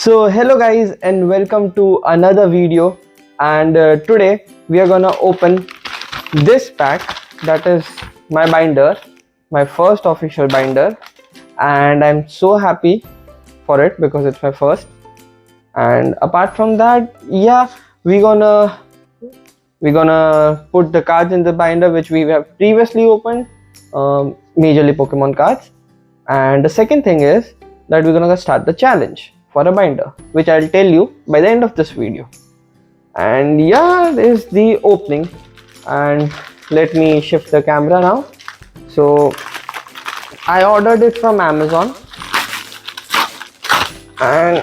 So hello guys and welcome to another video, and today we are gonna open this pack, that is my binder, my first official binder, and I'm so happy for it because it's my first. And apart from that, yeah, we're gonna put the cards in the binder which we have previously opened, majorly Pokemon cards. And the second thing is that we're gonna start the challenge for a binder, which I'll tell you by the end of this video. And yeah, this is the opening. And let me shift the camera now. So I ordered it from Amazon, and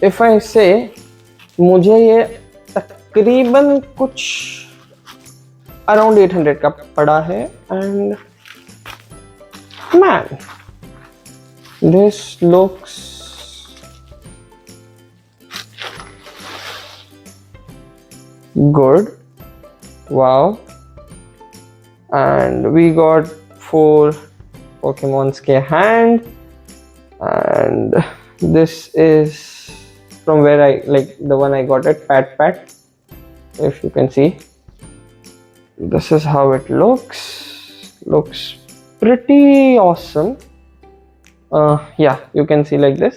if I say, मुझे ये तकरीबन कुछ around 800 का पड़ा है. And man, this looks good. Wow. And we got 4 Pokemons ke hand, and this is from where I like the one I got it, Pat. If you can see, this is how it looks pretty awesome. Yeah, you can see like this.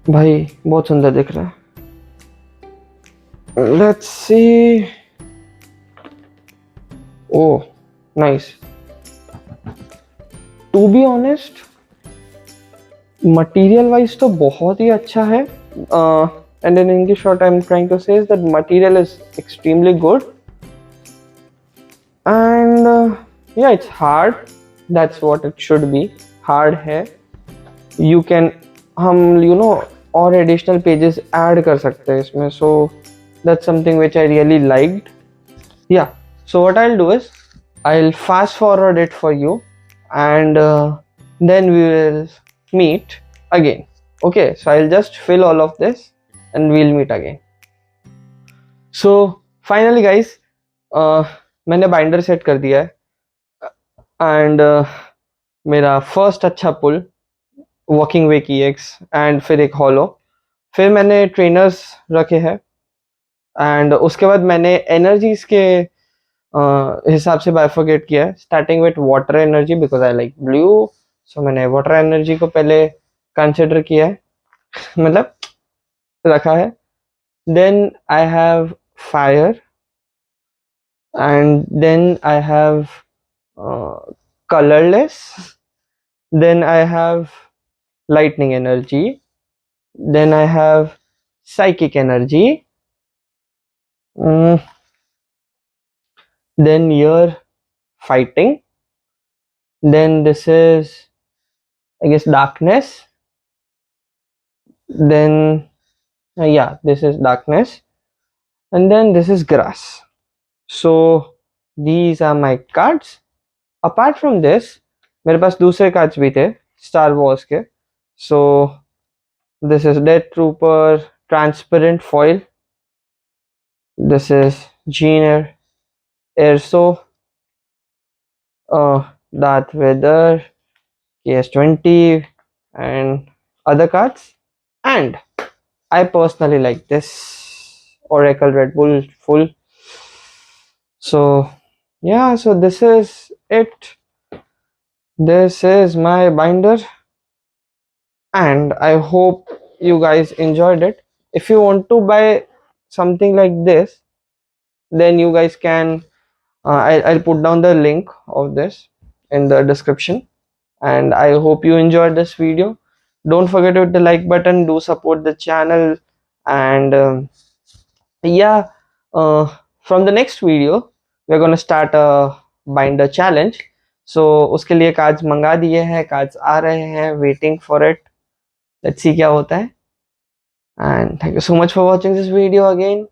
भाई बहुत सुंदर दिख रहा है. Let's see. Oh, nice. To be honest, material wise तो बहुत ही अच्छा है. And in English what I'm trying to say is that material is extremely good. And yeah, it's hard. That's what it should be. Hard है. You can हम और additional pages add कर सकते हैं इसमें. So that's something which I really liked. Yeah. So what I'll do is I'll fast forward it for you, and then we will meet again. Okay. So I'll just fill all of this and we'll meet again. So finally guys, मैंने binder set कर दिया है, and मेरा first अच्छा पुल walking वे की x, and फिर एक hollow, फिर मैंने ट्रेनर्स रखे हैं, एंड उसके बाद मैंने एनर्जीज के हिसाब से बाइफरकेट किया है, starting with water energy because I like blue. So मैंने वाटर एनर्जी को पहले कंसिडर किया है, मतलब रखा है. Then I have fire, and then I have colorless, then I have lightning energy, then I have psychic energy, then here fighting, then this is I guess darkness, then yeah, this is darkness, and then this is grass. So these are my cards. Apart from this, मेरे पास दूसरे cards भी थे Star Wars के. So this is Death Trooper transparent foil. This is Jean Erso, Darth Vader, KS20, and other cards. And I personally like this Oracle Red Bull full. So yeah, so this is it. This is my binder, and I hope you guys enjoyed it. If you want to buy something like this, then you guys can I'll put down the link of this in the description. And I hope you enjoyed this video. Don't forget to hit the like button, do support the channel, and yeah, from the next video we're going to start a binder challenge. So उसके लिए cards मंगा दिए हैं, cards आ रहे हैं, waiting for it. Let's see क्या होता है. And thank you so much for watching this video again.